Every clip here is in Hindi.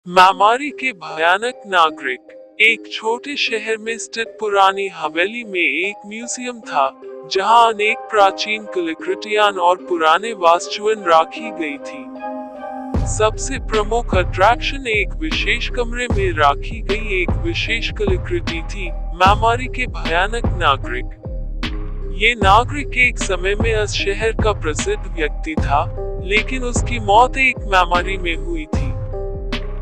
महामारी के भयानक नागरिक। एक छोटे शहर में स्थित पुरानी हवेली में एक म्यूजियम था, जहां अनेक प्राचीन कलाकृतियां और पुराने वास्तुएं रखी गई थी। सबसे प्रमुख अट्रैक्शन एक विशेष कमरे में रखी गई एक विशेष कलाकृति थी, महामारी के भयानक नागरिक। ये नागरिक एक समय में इस शहर का प्रसिद्ध व्यक्ति था, लेकिन उसकी मौत एक महामारी में हुई थी।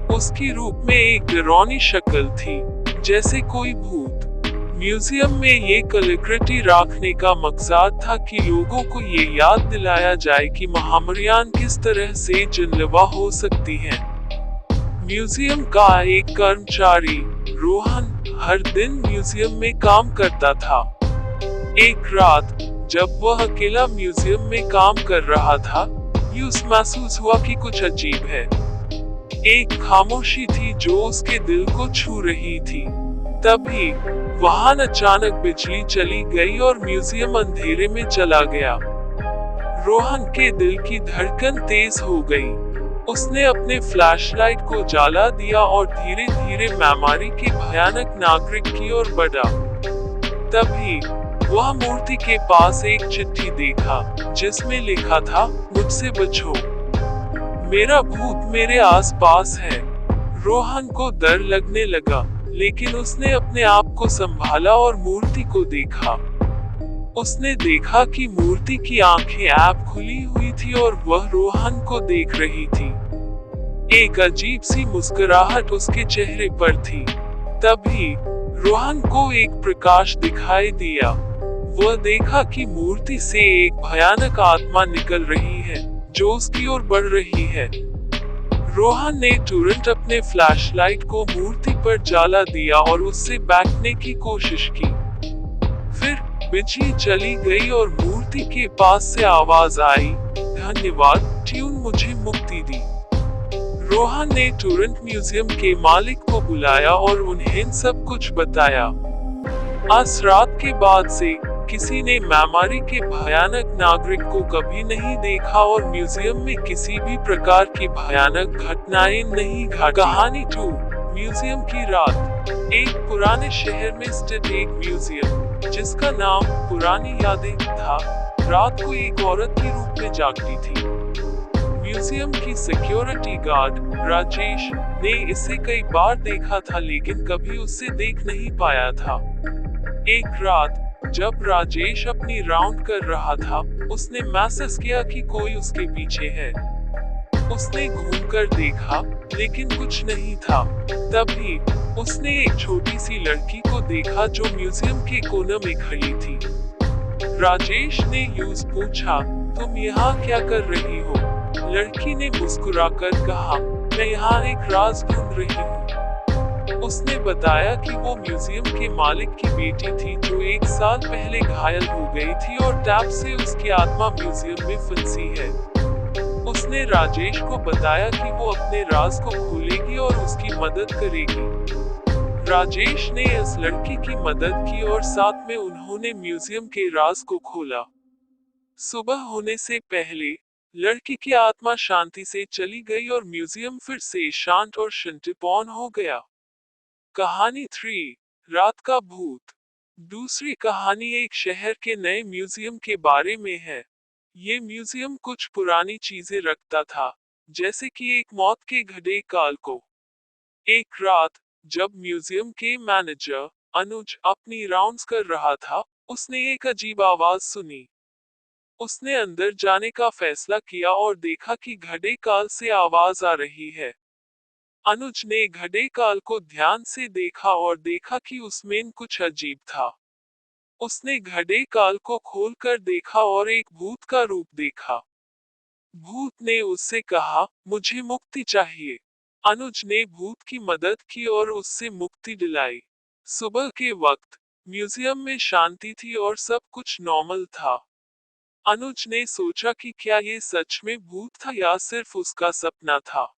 उसकी रूप में एक डरावनी शक्ल थी, जैसे कोई भूत। म्यूजियम में ये कलाकृति रखने का मकसद था कि लोगों को ये याद दिलाया जाए कि महामारियां किस तरह से जानलेवा हो सकती हैं। म्यूजियम का एक कर्मचारी, रोहन, हर दिन म्यूजियम में काम करता था। एक रात, जब वह अकेला म्यूजियम में काम कर रहा था, उसे महसूस हुआ कि कुछ अजीब है। एक खामोशी थी जो उसके दिल को छू रही थी। तभी वहां अचानक बिजली चली गई और म्यूजियम अंधेरे में चला गया। रोहन के दिल की धड़कन तेज हो गई। उसने अपने फ्लैशलाइट को जला दिया और धीरे धीरे महामारी के भयानक नागरिक की ओर बढ़ा। तभी वह मूर्ति के पास एक चिट्ठी देखा, जिसमें लिखा था, मुझसे बचो, मेरा भूत मेरे आसपास है। रोहन को डर लगने लगा, लेकिन उसने अपने आप को संभाला और मूर्ति को देखा। उसने देखा कि मूर्ति की आंखें ऐप खुली हुई थी और वह रोहन को देख रही थी। एक अजीब सी मुस्कुराहट उसके चेहरे पर थी। तभी रोहन को एक प्रकाश दिखाई दिया। वह देखा कि मूर्ति से एक भयानक आत्मा निकल रही है, जो उसकी ओर बढ़ रही है। रोहन ने तुरंत अपने फ्लैशलाइट को मूर्ति पर जला दिया और उससे बैठने की कोशिश की। फिर बिजली चली गई और मूर्ति के पास से आवाज आई, धन्यवाद, ट्यून मुझे मुक्ति दी। रोहन ने तुरंत म्यूजियम के मालिक को बुलाया और उन्हें सब कुछ बताया। आज रात के बाद से किसी ने महामारी के भयानक नागरिक को कभी नहीं देखा और म्यूजियम में किसी भी प्रकार की भयानक घटनाएं नहीं घटी। कहानी 2, म्यूजियम की रात। एक पुराने शहर में स्थित एक म्यूजियम, जिसका नाम पुरानी यादें था, रात को एक औरत के रूप में जागती थी। म्यूजियम की सिक्योरिटी गार्ड, राजेश, ने इसे कई बार देखा था, लेकिन कभी उसे देख नहीं पाया था। एक रात, जब राजेश अपनी राउंड कर रहा था, उसने महसूस किया कि कोई उसके पीछे है। उसने घूमकर देखा, लेकिन कुछ नहीं था। तभी उसने एक छोटी सी लड़की को देखा जो म्यूजियम के कोने में खड़ी थी। राजेश ने यूं पूछा, तुम यहाँ क्या कर रही हो? लड़की ने मुस्कुराकर कहा, मैं यहाँ एक राज ढूंढ रही हूँ। उसने बताया कि वो म्यूजियम के मालिक की बेटी थी, जो 1 साल पहले घायल हो गई थी और टैप से उसकी आत्मा म्यूजियम में फंसी है। उसने राजेश को बताया कि वो अपने राज को खोलेगी और उसकी मदद करेगी। राजेश ने इस लड़की की मदद की और साथ में उन्होंने म्यूजियम के राज को खोला। सुबह होने से पहले लड़की की आत्मा शांति से चली गई और म्यूजियम फिर से शांत और शांतिपूर्ण हो गया। कहानी 3, रात का भूत। दूसरी कहानी एक शहर के नए म्यूजियम के बारे में है। ये म्यूजियम कुछ पुरानी चीजें रखता था, जैसे कि एक मौत के घड़े काल को। एक रात, जब म्यूजियम के मैनेजर, अनुज, अपनी राउंड्स कर रहा था, उसने एक अजीब आवाज सुनी। उसने अंदर जाने का फैसला किया और देखा कि घड़े काल से आवाज आ रही है। अनुज ने घड़े काल को ध्यान से देखा और देखा कि उसमें कुछ अजीब था। उसने घड़े काल को खोलकर देखा और एक भूत का रूप देखा। भूत ने उससे कहा, मुझे मुक्ति चाहिए। अनुज ने भूत की मदद की और उससे मुक्ति दिलाई। सुबह के वक्त म्यूजियम में शांति थी और सब कुछ नॉर्मल था। अनुज ने सोचा कि क्या ये सच में भूत था या सिर्फ उसका सपना था।